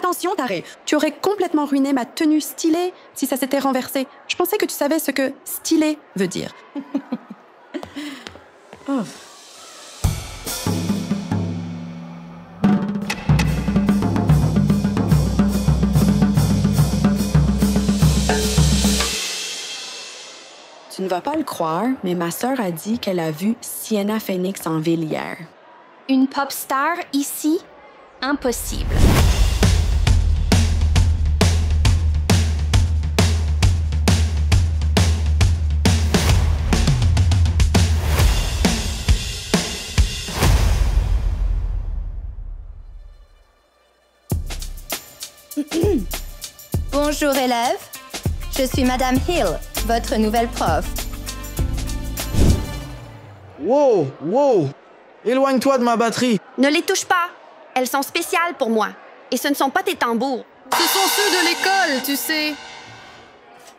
attention, taré. Tu aurais complètement ruiné ma tenue stylée si ça s'était renversé. Je pensais que tu savais ce que stylé veut dire. Oh. Tu ne vas pas le croire, mais ma sœur a dit qu'elle a vu Sienna Phoenix en ville hier. Une pop star ici? Impossible. Bonjour élèves, je suis Madame Hill, votre nouvelle prof. Wow, wow! Éloigne-toi de ma batterie! Ne les touche pas. Elles sont spéciales pour moi. Et ce ne sont pas tes tambours. Ce sont ceux de l'école, tu sais.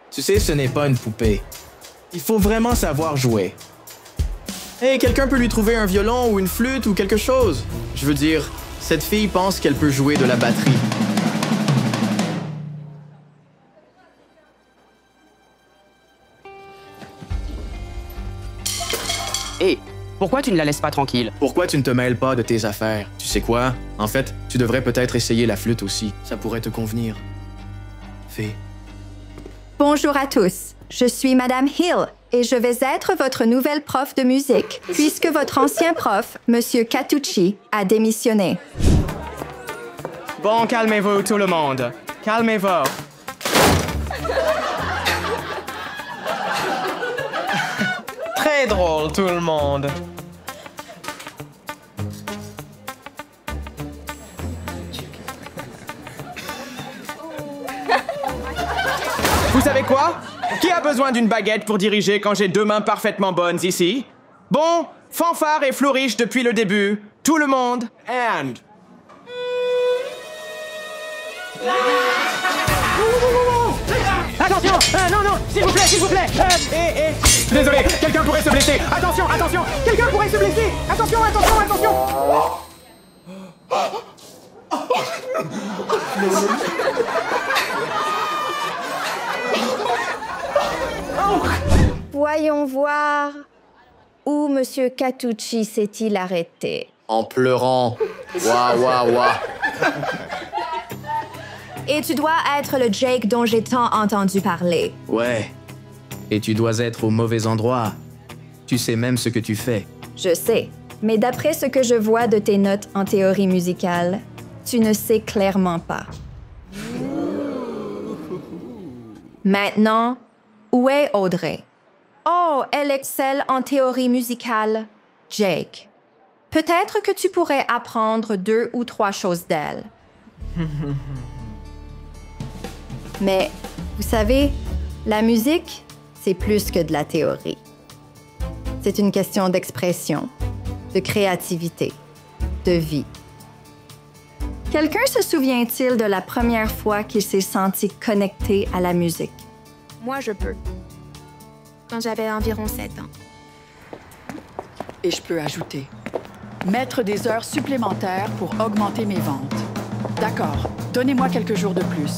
Tu sais, ce n'est pas une poupée. Il faut vraiment savoir jouer. Hey, quelqu'un peut lui trouver un violon ou une flûte ou quelque chose. Je veux dire, cette fille pense qu'elle peut jouer de la batterie. Hé, pourquoi tu ne la laisses pas tranquille? Pourquoi tu ne te mêles pas de tes affaires? Tu sais quoi? En fait, tu devrais peut-être essayer la flûte aussi. Ça pourrait te convenir. Fée. Bonjour à tous, je suis Madame Hill et je vais être votre nouvelle prof de musique, puisque votre ancien prof, Monsieur Catucci, a démissionné. Bon, calmez-vous tout le monde. Calmez-vous. Très drôle, tout le monde. Vous savez quoi? Qui a besoin d'une baguette pour diriger quand j'ai deux mains parfaitement bonnes ici? Bon, fanfare et flourish depuis le début. Tout le monde. And... Attention! Non, non! S'il vous plaît, s'il vous plaît! Désolé, quelqu'un pourrait se blesser! Attention, attention! Quelqu'un pourrait se blesser! Attention, attention, attention! Voyons voir où Monsieur Catucci s'est-il arrêté. En pleurant. Waouh, waouh, waouh. Et tu dois être le Jake dont j'ai tant entendu parler. Ouais. Et tu dois être au mauvais endroit. Tu sais même ce que tu fais. Je sais, mais d'après ce que je vois de tes notes en théorie musicale, tu ne sais clairement pas. Maintenant, où est Audrey? Oh, elle excelle en théorie musicale. Jake, peut-être que tu pourrais apprendre 2 ou 3 choses d'elle. Mais, vous savez, la musique, c'est plus que de la théorie. C'est une question d'expression, de créativité, de vie. Quelqu'un se souvient-il de la première fois qu'il s'est senti connecté à la musique? Moi, je peux. Quand j'avais environ 7 ans. Et je peux ajouter. Mettre des heures supplémentaires pour augmenter mes ventes. D'accord, donnez-moi quelques jours de plus.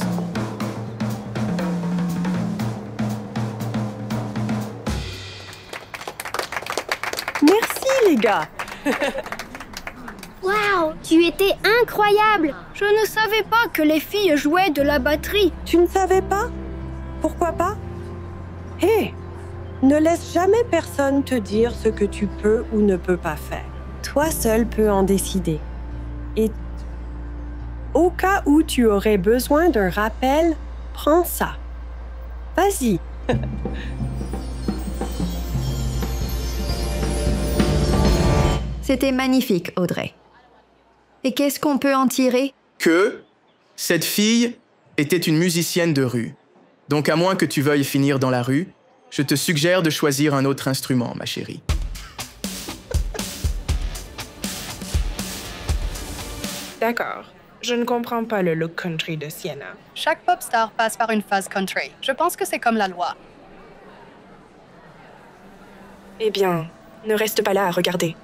Merci, les gars! Waouh, tu étais incroyable! Je ne savais pas que les filles jouaient de la batterie. Tu ne savais pas? Pourquoi pas? Hé! Ne laisse jamais personne te dire ce que tu peux ou ne peux pas faire. Toi seul peux en décider. Et au cas où tu aurais besoin d'un rappel, prends ça. Vas-y. C'était magnifique, Audrey. Et qu'est-ce qu'on peut en tirer? Que cette fille était une musicienne de rue. Donc, à moins que tu veuilles finir dans la rue, je te suggère de choisir un autre instrument, ma chérie. D'accord. Je ne comprends pas le look country de Sienna. Chaque pop star passe par une phase country. Je pense que c'est comme la loi. Eh bien, ne reste pas là à regarder.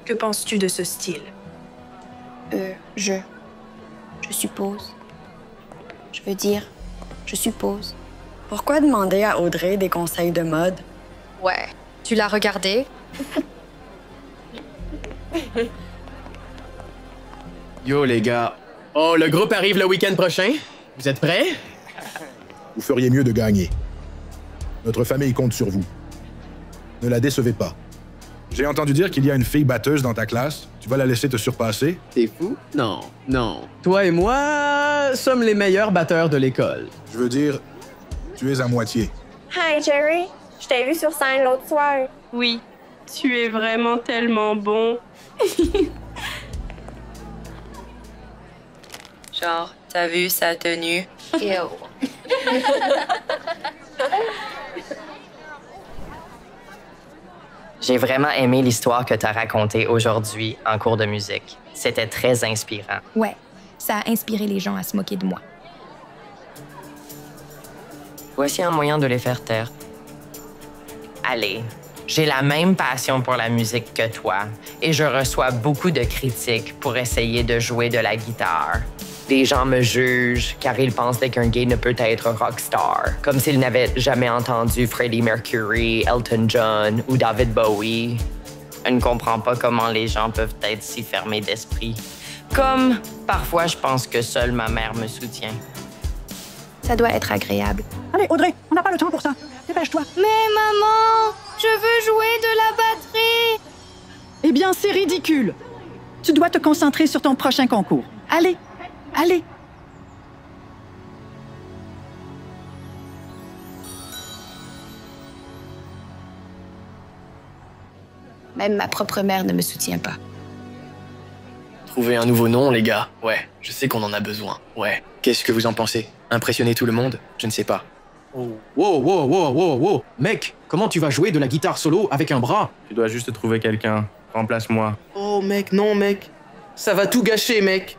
Que penses-tu de ce style? Je suppose. Je veux dire, je suppose. Pourquoi demander à Audrey des conseils de mode? Ouais. Tu l'as regardé? Yo, les gars. Oh, le groupe arrive le week-end prochain. Vous êtes prêts? Vous feriez mieux de gagner. Notre famille compte sur vous. Ne la décevez pas. J'ai entendu dire qu'il y a une fille batteuse dans ta classe. Tu vas la laisser te surpasser? T'es fou? Non, non. Toi et moi sommes les meilleurs batteurs de l'école. Je veux dire, tu es à moitié. Hi, Jerry. Je t'ai vu sur scène l'autre soir. Oui, tu es vraiment tellement bon. Genre, t'as vu sa tenue? Ew. J'ai vraiment aimé l'histoire que t'as racontée aujourd'hui en cours de musique. C'était très inspirant. Ouais, ça a inspiré les gens à se moquer de moi. Voici un moyen de les faire taire. Allez, j'ai la même passion pour la musique que toi et je reçois beaucoup de critiques pour essayer de jouer de la guitare. Les gens me jugent car ils pensent qu'un gay ne peut être rockstar, comme s'ils n'avaient jamais entendu Freddie Mercury, Elton John ou David Bowie. Je ne comprends pas comment les gens peuvent être si fermés d'esprit. Comme parfois je pense que seule ma mère me soutient. Ça doit être agréable. Allez, Audrey, on n'a pas le temps pour ça. Dépêche-toi. Mais maman, je veux jouer de la batterie. Eh bien, c'est ridicule. Tu dois te concentrer sur ton prochain concours. Allez, allez. Même ma propre mère ne me soutient pas. Trouver un nouveau nom, les gars. Ouais, je sais qu'on en a besoin. Ouais. Qu'est-ce que vous en pensez? Impressionner tout le monde? Je ne sais pas. Oh. Wow, wow, wow, wow, wow. Mec, comment tu vas jouer de la guitare solo avec un bras? Tu dois juste trouver quelqu'un. Remplace-moi. Oh, mec, non, mec. Ça va tout gâcher, mec.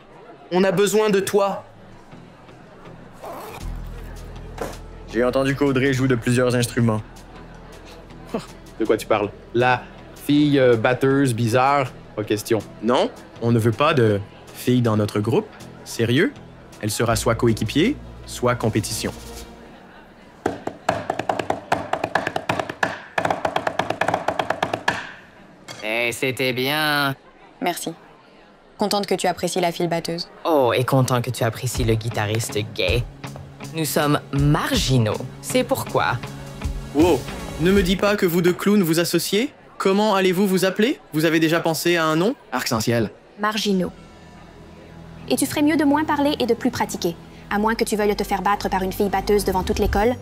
On a besoin de toi. J'ai entendu qu'Audrey joue de plusieurs instruments. De quoi tu parles? La fille batteuse bizarre? Pas question. Non, on ne veut pas de fille dans notre groupe. Sérieux? Elle sera soit coéquipier, soit compétition. Eh, c'était bien. Merci. Contente que tu apprécies la file batteuse. Oh, et content que tu apprécies le guitariste gay. Nous sommes marginaux. C'est pourquoi. Wow, ne me dis pas que vous deux clowns vous associez? Comment allez-vous vous appeler? Vous avez déjà pensé à un nom? Arc-en-ciel. Marginaux. Et tu ferais mieux de moins parler et de plus pratiquer. À moins que tu veuilles te faire battre par une fille batteuse devant toute l'école.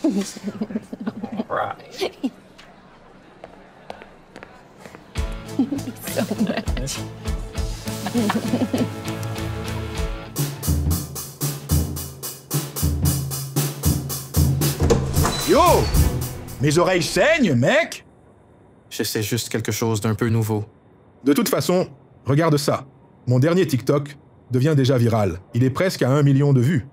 So much. Yo! Mes oreilles saignent, mec! J'essaie juste quelque chose d'un peu nouveau. De toute façon, regarde ça. Mon dernier TikTok devient déjà viral. Il est presque à 1 million de vues.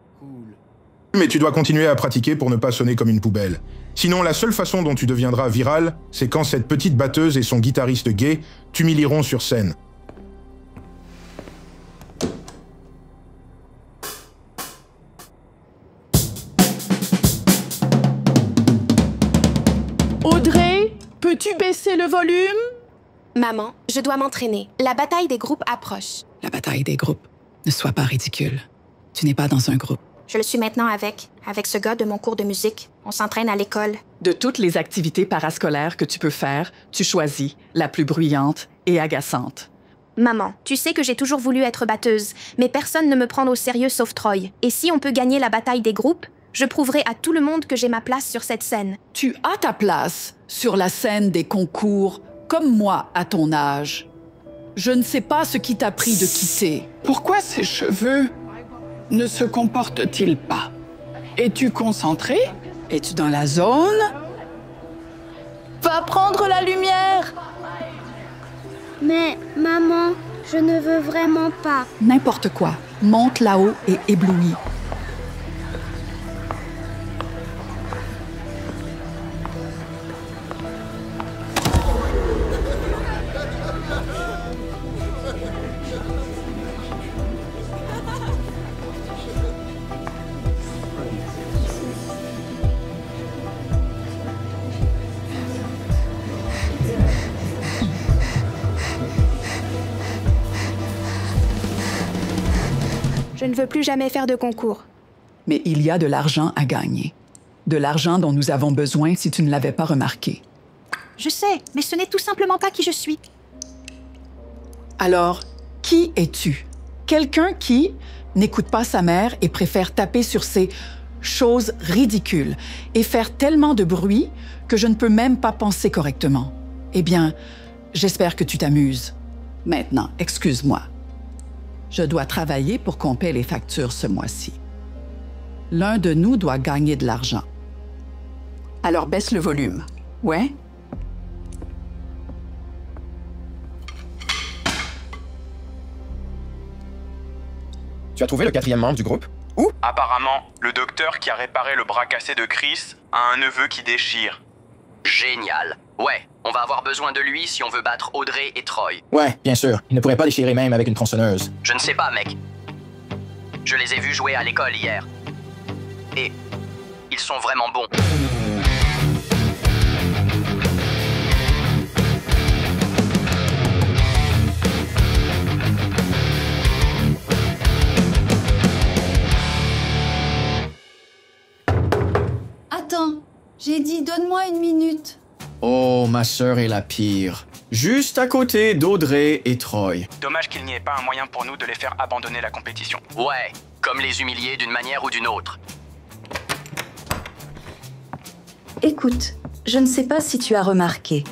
Mais tu dois continuer à pratiquer pour ne pas sonner comme une poubelle. Sinon, la seule façon dont tu deviendras viral, c'est quand cette petite batteuse et son guitariste gay t'humilieront sur scène. Audrey, peux-tu baisser le volume? Maman, je dois m'entraîner. La bataille des groupes approche. La bataille des groupes. Ne sois pas ridicule. Tu n'es pas dans un groupe. Je le suis maintenant avec ce gars de mon cours de musique. On s'entraîne à l'école. De toutes les activités parascolaires que tu peux faire, tu choisis la plus bruyante et agaçante. Maman, tu sais que j'ai toujours voulu être batteuse, mais personne ne me prend au sérieux sauf Troy. Et si on peut gagner la bataille des groupes, je prouverai à tout le monde que j'ai ma place sur cette scène. Tu as ta place sur la scène des concours, comme moi à ton âge. Je ne sais pas ce qui t'a pris de quitter. Pourquoi ces cheveux ne se comportent-ils pas? Es-tu concentré? Es-tu dans la zone? Va prendre la lumière! Mais, maman, je ne veux vraiment pas. N'importe quoi. Monte là-haut et éblouis. Je ne veux plus jamais faire de concours. Mais il y a de l'argent à gagner. De l'argent dont nous avons besoin si tu ne l'avais pas remarqué. Je sais, mais ce n'est tout simplement pas qui je suis. Alors, qui es-tu? Quelqu'un qui n'écoute pas sa mère et préfère taper sur ces choses ridicules et faire tellement de bruit que je ne peux même pas penser correctement. Eh bien, j'espère que tu t'amuses. Maintenant, excuse-moi. Je dois travailler pour qu'on paie les factures ce mois-ci. L'un de nous doit gagner de l'argent. Alors baisse le volume. Ouais? Tu as trouvé le 4e membre du groupe? Où? Apparemment, le docteur qui a réparé le bras cassé de Chris a un neveu qui déchire. Génial. Ouais, on va avoir besoin de lui si on veut battre Audrey et Troy. Ouais, bien sûr. Il ne pourrait pas déchirer même avec une tronçonneuse. Je ne sais pas, mec. Je les ai vus jouer à l'école hier. Et ils sont vraiment bons. Attends, j'ai dit donne-moi une minute. Oh, ma sœur est la pire. Juste à côté d'Audrey et Troy. Dommage qu'il n'y ait pas un moyen pour nous de les faire abandonner la compétition. Ouais, comme les humilier d'une manière ou d'une autre. Écoute, je ne sais pas si tu as remarqué,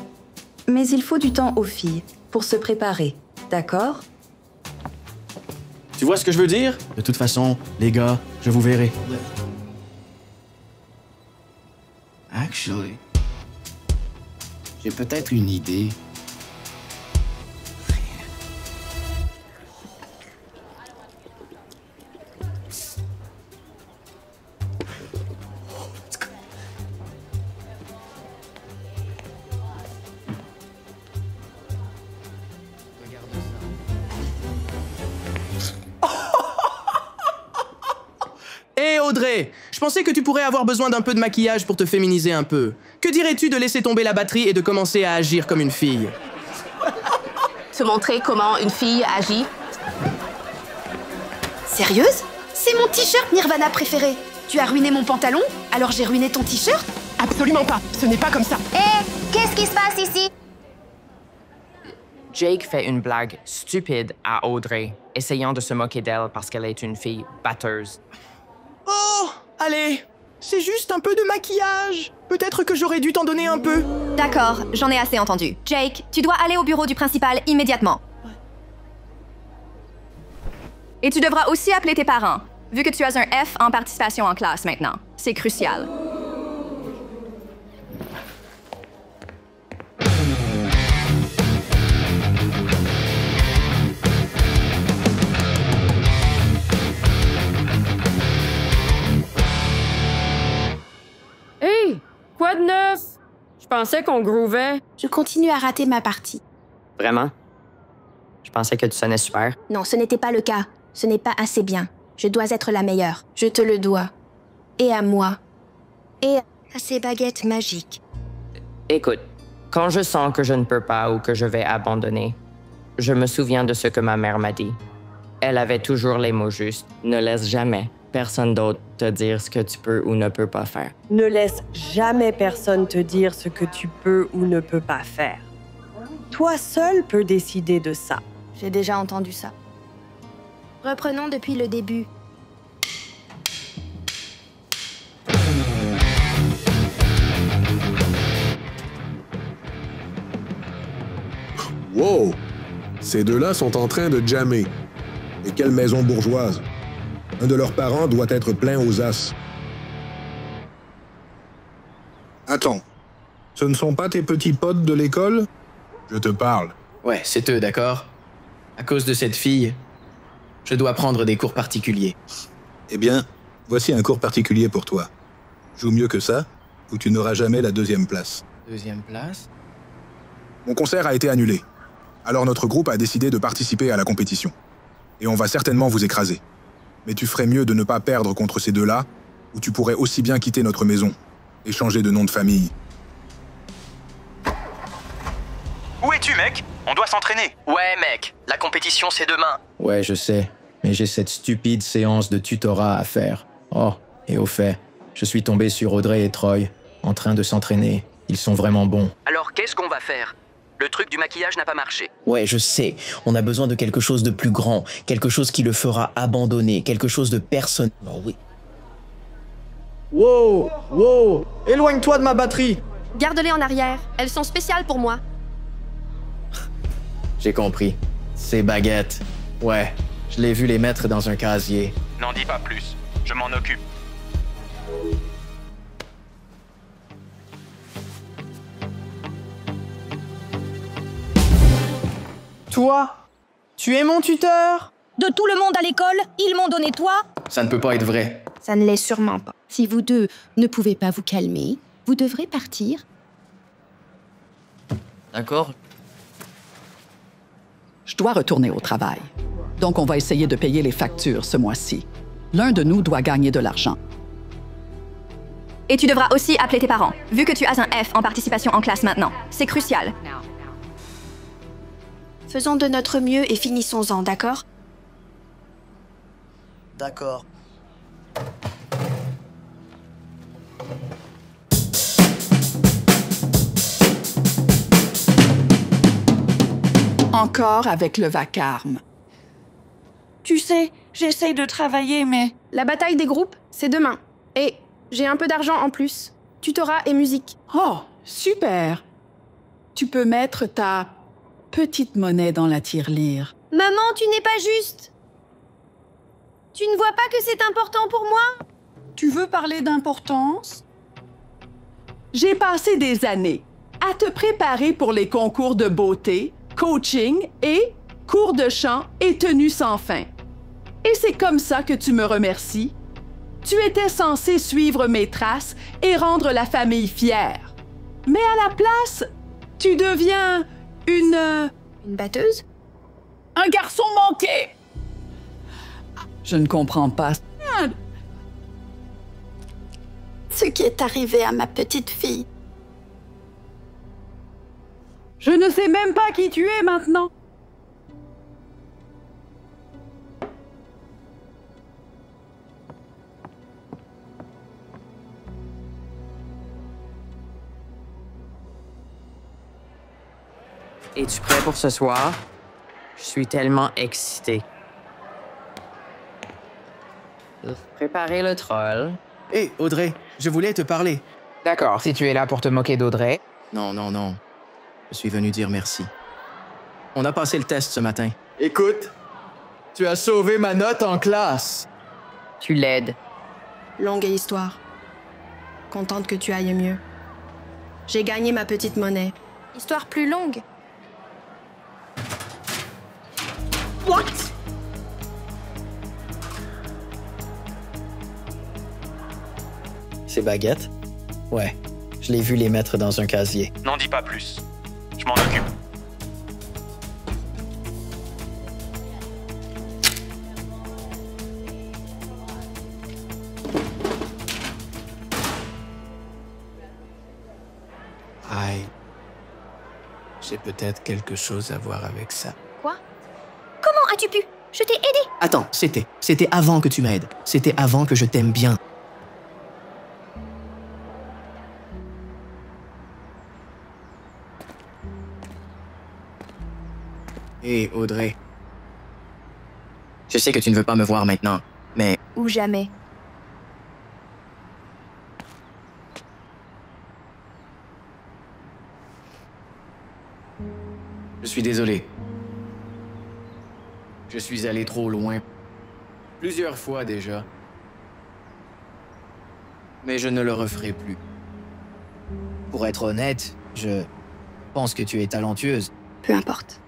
mais il faut du temps aux filles pour se préparer, d'accord? Tu vois ce que je veux dire? De toute façon, les gars, je vous verrai. Actually, j'ai peut-être une idée. Hé Audrey, je pensais que tu pourrais avoir besoin d'un peu de maquillage pour te féminiser un peu. Que dirais-tu de laisser tomber la batterie et de commencer à agir comme une fille? Te montrer comment une fille agit? Sérieuse? C'est mon t-shirt Nirvana préféré. Tu as ruiné mon pantalon, alors j'ai ruiné ton t-shirt? Absolument pas, ce n'est pas comme ça. Hé, qu'est-ce qui se passe ici? Jake fait une blague stupide à Audrey, essayant de se moquer d'elle parce qu'elle est une fille batteuse. Oh, allez, c'est juste un peu de maquillage. Peut-être que j'aurais dû t'en donner un peu. D'accord, j'en ai assez entendu. Jake, tu dois aller au bureau du principal immédiatement. Et tu devras aussi appeler tes parents, vu que tu as un F en participation en classe maintenant. C'est crucial. Hey, quoi de neuf? Je pensais qu'on groovait. Je continue à rater ma partie. Vraiment? Je pensais que tu sonnais super. Non, ce n'était pas le cas. Ce n'est pas assez bien. Je dois être la meilleure. Je te le dois. Et à moi. Et à ces baguettes magiques. Écoute, quand je sens que je ne peux pas ou que je vais abandonner, je me souviens de ce que ma mère m'a dit. Elle avait toujours les mots justes. Ne laisse jamais personne d'autre te dire ce que tu peux ou ne peux pas faire. Ne laisse jamais personne te dire ce que tu peux ou ne peux pas faire. Toi seul peux décider de ça. J'ai déjà entendu ça. Reprenons depuis le début. Wow! Ces deux-là sont en train de jammer. Et quelle maison bourgeoise! Un de leurs parents doit être plein aux as. Attends, ce ne sont pas tes petits potes de l'école? Je te parle. Ouais, c'est eux, d'accord? À cause de cette fille, je dois prendre des cours particuliers. Eh bien, voici un cours particulier pour toi. Joue mieux que ça, ou tu n'auras jamais la 2e place. 2e place? Mon concert a été annulé. Alors notre groupe a décidé de participer à la compétition. Et on va certainement vous écraser. Mais tu ferais mieux de ne pas perdre contre ces deux-là, ou tu pourrais aussi bien quitter notre maison et changer de nom de famille. Où es-tu, mec? On doit s'entraîner. Ouais, mec, la compétition c'est demain. Ouais, je sais. mais j'ai cette stupide séance de tutorat à faire. Oh, et au fait, je suis tombé sur Audrey et Troy, en train de s'entraîner. Ils sont vraiment bons. Alors qu'est-ce qu'on va faire? Le truc du maquillage n'a pas marché. Ouais, je sais. On a besoin de quelque chose de plus grand, quelque chose qui le fera abandonner, quelque chose de personnel. Oh oui. Wow, wow, éloigne-toi de ma batterie. Garde-les en arrière. Elles sont spéciales pour moi. J'ai compris. Ces baguettes. Ouais, je l'ai vu les mettre dans un casier. N'en dis pas plus. Je m'en occupe. Toi? Tu es mon tuteur? De tout le monde à l'école, ils m'ont donné toi? Ça ne peut pas être vrai. Ça ne l'est sûrement pas. Si vous deux ne pouvez pas vous calmer, vous devrez partir. D'accord. Je dois retourner au travail. Donc, on va essayer de payer les factures ce mois-ci. L'un de nous doit gagner de l'argent. Et tu devras aussi appeler tes parents, vu que tu as un F en participation en classe maintenant. C'est crucial. Faisons de notre mieux et finissons-en, d'accord? D'accord. Encore avec le vacarme. Tu sais, j'essaye de travailler, mais... La bataille des groupes, c'est demain. Et j'ai un peu d'argent en plus. Tutorat et musique. Oh, super! Tu peux mettre ta petite monnaie dans la tirelire. Maman, tu n'es pas juste. Tu ne vois pas que c'est important pour moi? Tu veux parler d'importance? J'ai passé des années à te préparer pour les concours de beauté, coaching et cours de chant et tenue sans fin. Et c'est comme ça que tu me remercies? Tu étais censé suivre mes traces et rendre la famille fière. Mais à la place, tu deviens une batteuse? Un garçon manqué! Je ne comprends pas. Ce qui est arrivé à ma petite fille. Je ne sais même pas qui tu es maintenant. Es-tu prêt pour ce soir? Je suis tellement excité. Préparez le troll. Hé, Audrey, je voulais te parler. D'accord, si tu es là pour te moquer d'Audrey. Non, non, non. Je suis venu dire merci. On a passé le test ce matin. Écoute, tu as sauvé ma note en classe. Tu l'aides. Longue histoire. Contente que tu ailles mieux. J'ai gagné ma petite monnaie. Histoire plus longue. What? Ces baguettes? Ouais, je l'ai vu les mettre dans un casier. N'en dis pas plus. Je m'en occupe. Aïe. J'ai peut-être quelque chose à voir avec ça. Quoi? Comment as-tu pu? Je t'ai aidé. Attends, c'était avant que tu m'aides. C'était avant que je t'aime bien. Hé, Audrey. Je sais que tu ne veux pas me voir maintenant, mais... Ou jamais. Je suis désolé. Je suis allé trop loin. Plusieurs fois déjà. Mais je ne le referai plus. Pour être honnête, je pense que tu es talentueuse. Peu importe.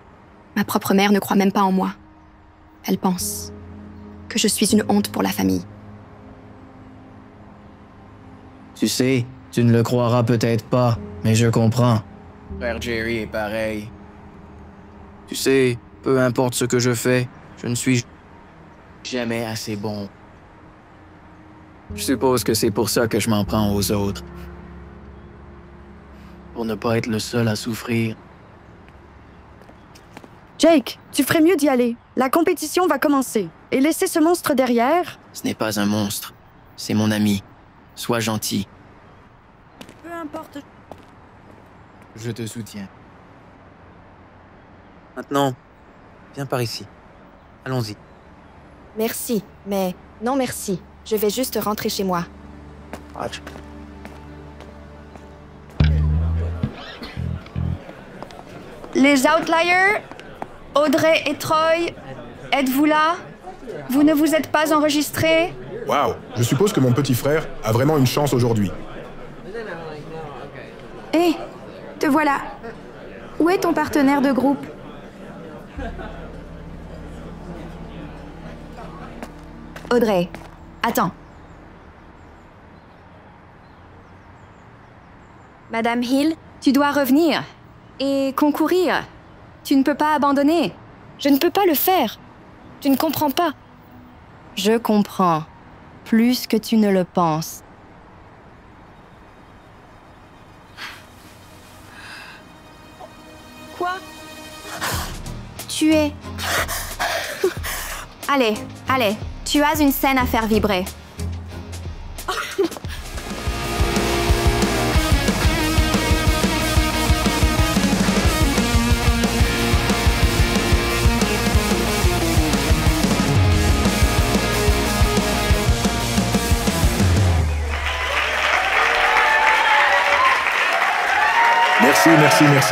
Ma propre mère ne croit même pas en moi. Elle pense que je suis une honte pour la famille. Tu sais, tu ne le croiras peut-être pas, mais je comprends. Frère Jerry est pareil. Tu sais, peu importe ce que je fais, je ne suis jamais assez bon. Je suppose que c'est pour ça que je m'en prends aux autres. Pour ne pas être le seul à souffrir. Jake, tu ferais mieux d'y aller. La compétition va commencer. Et laisser ce monstre derrière? Ce n'est pas un monstre. C'est mon ami. Sois gentil. Peu importe. Je te soutiens. Maintenant, viens par ici. Allons-y. Merci, mais non merci. Je vais juste rentrer chez moi. Les Outliers, Audrey et Troy, êtes-vous là? Vous ne vous êtes pas enregistrés? Waouh, je suppose que mon petit frère a vraiment une chance aujourd'hui. Hé, te voilà. Où est ton partenaire de groupe? Audrey, attends. Madame Hill, tu dois revenir et concourir. Tu ne peux pas abandonner. Je ne peux pas le faire. Tu ne comprends pas. Je comprends. Plus que tu ne le penses. Quoi? Tu es... Allez, allez, tu as une scène à faire vibrer.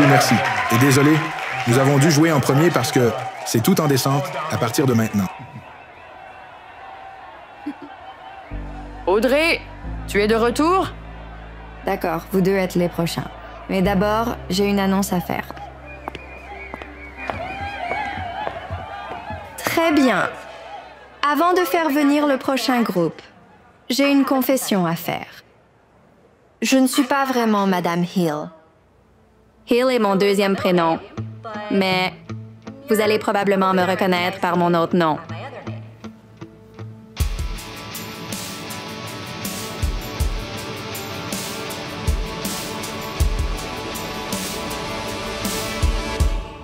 Merci. Et désolé, nous avons dû jouer en premier parce que c'est tout en descente à partir de maintenant. Audrey, tu es de retour? D'accord, vous deux êtes les prochains. Mais d'abord, j'ai une annonce à faire. Très bien. Avant de faire venir le prochain groupe, j'ai une confession à faire. Je ne suis pas vraiment Madame Hill. Hill est mon deuxième prénom, mais vous allez probablement me reconnaître par mon autre nom.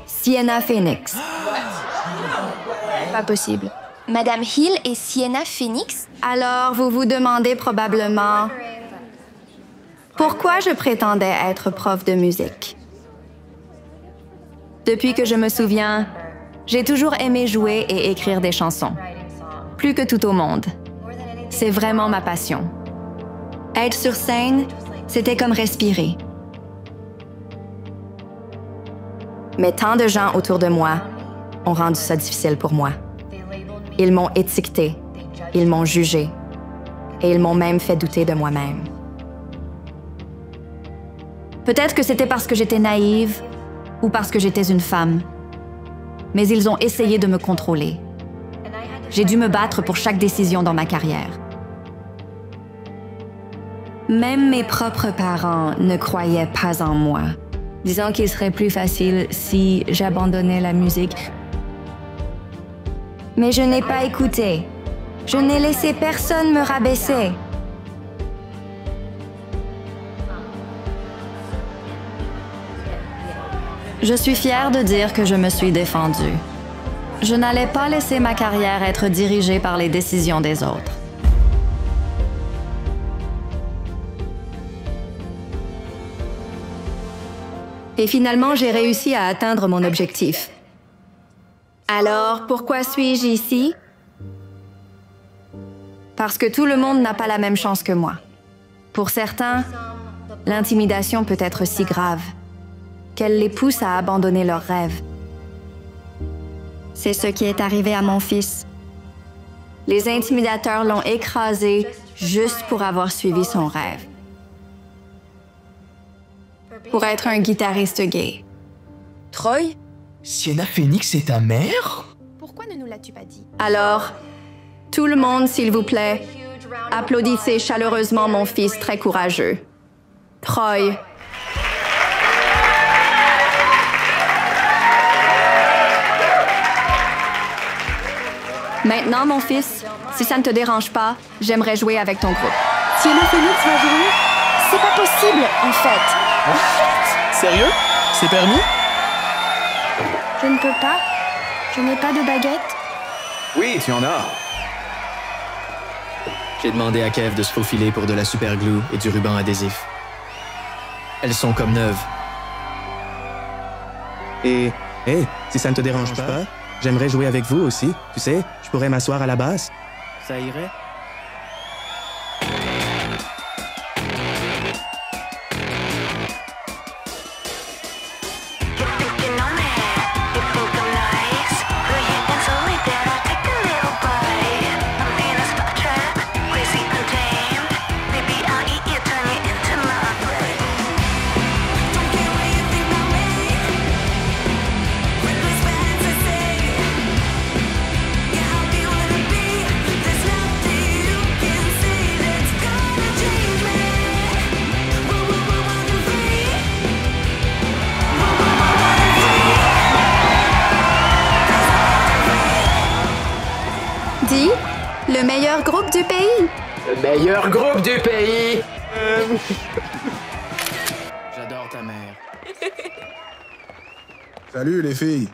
Sienna Phoenix. Pas possible. Madame Hill et Sienna Phoenix? Alors, vous vous demandez probablement pourquoi je prétendais être prof de musique. Depuis que je me souviens, j'ai toujours aimé jouer et écrire des chansons. Plus que tout au monde. C'est vraiment ma passion. Être sur scène, c'était comme respirer. Mais tant de gens autour de moi ont rendu ça difficile pour moi. Ils m'ont étiqueté, ils m'ont jugé, et ils m'ont même fait douter de moi-même. Peut-être que c'était parce que j'étais naïve ou parce que j'étais une femme. Mais ils ont essayé de me contrôler. J'ai dû me battre pour chaque décision dans ma carrière. Même mes propres parents ne croyaient pas en moi, disant qu'il serait plus facile si j'abandonnais la musique. Mais je n'ai pas écouté. Je n'ai laissé personne me rabaisser. Je suis fière de dire que je me suis défendue. Je n'allais pas laisser ma carrière être dirigée par les décisions des autres. Et finalement, j'ai réussi à atteindre mon objectif. Alors, pourquoi suis-je ici? Parce que tout le monde n'a pas la même chance que moi. Pour certains, l'intimidation peut être si grave qu'elle les pousse à abandonner leurs rêves. C'est ce qui est arrivé à mon fils. Les intimidateurs l'ont écrasé juste pour avoir suivi son rêve. Pour être un guitariste gay. Troy? Sienna Phoenix est ta mère? Pourquoi ne nous l'as-tu pas dit? Alors, tout le monde, s'il vous plaît, applaudissez chaleureusement mon fils très courageux. Troy. Maintenant, mon fils, si ça ne te dérange pas, j'aimerais jouer avec ton groupe. Sienna Phoenix va jouer? C'est pas possible, en fait. Sérieux? C'est permis? Je ne peux pas. Je n'ai pas de baguette. Oui, tu en as. J'ai demandé à Kev de se faufiler pour de la super glue et du ruban adhésif. Elles sont comme neuves. Et, hey, si ça ne te dérange pas, j'aimerais jouer avec vous aussi. Tu sais, je pourrais m'asseoir à la basse. Ça irait? Dis, le meilleur groupe du pays. Le meilleur groupe du pays! J'adore ta mère. Salut les filles.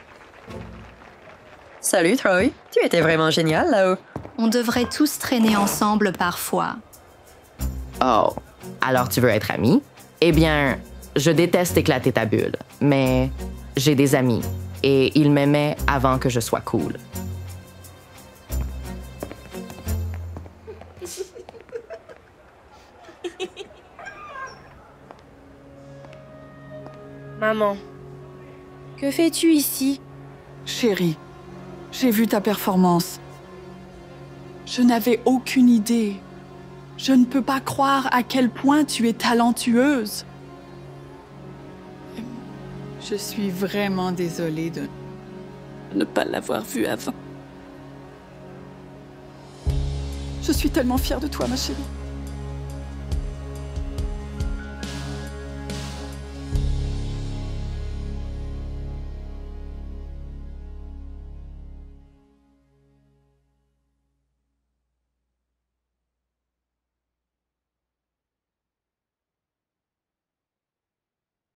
Salut Troy, tu étais vraiment génial là-haut. On devrait tous traîner ensemble parfois. Oh, alors tu veux être ami? Eh bien, je déteste éclater ta bulle, mais j'ai des amis et ils m'aimaient avant que je sois cool. Maman, que fais-tu ici? Chérie, j'ai vu ta performance. Je n'avais aucune idée. Je ne peux pas croire à quel point tu es talentueuse. Je suis vraiment désolée de ne pas l'avoir vue avant. Je suis tellement fière de toi, ma chérie.